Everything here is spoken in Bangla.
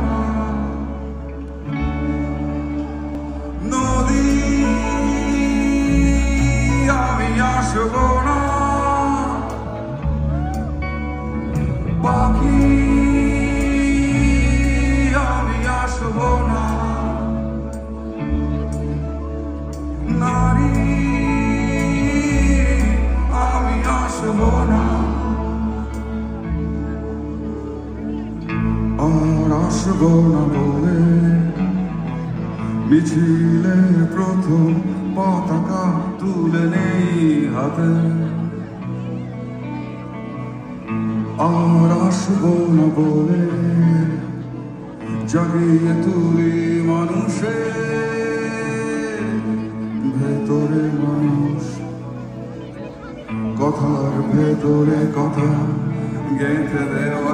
না নদী, আমি আসবো না পাখি, আমি আসবো না নারী, আমি আসবো না আর আসবো না বলে মিছিলে প্রথম পতাকা তুলে নেই হাতে আর আসবো না বলে জাগিয়ে তুলি মানুষের ভেতরে মানুষ কথার ভেতরে কথা গেঁথে দেওয়া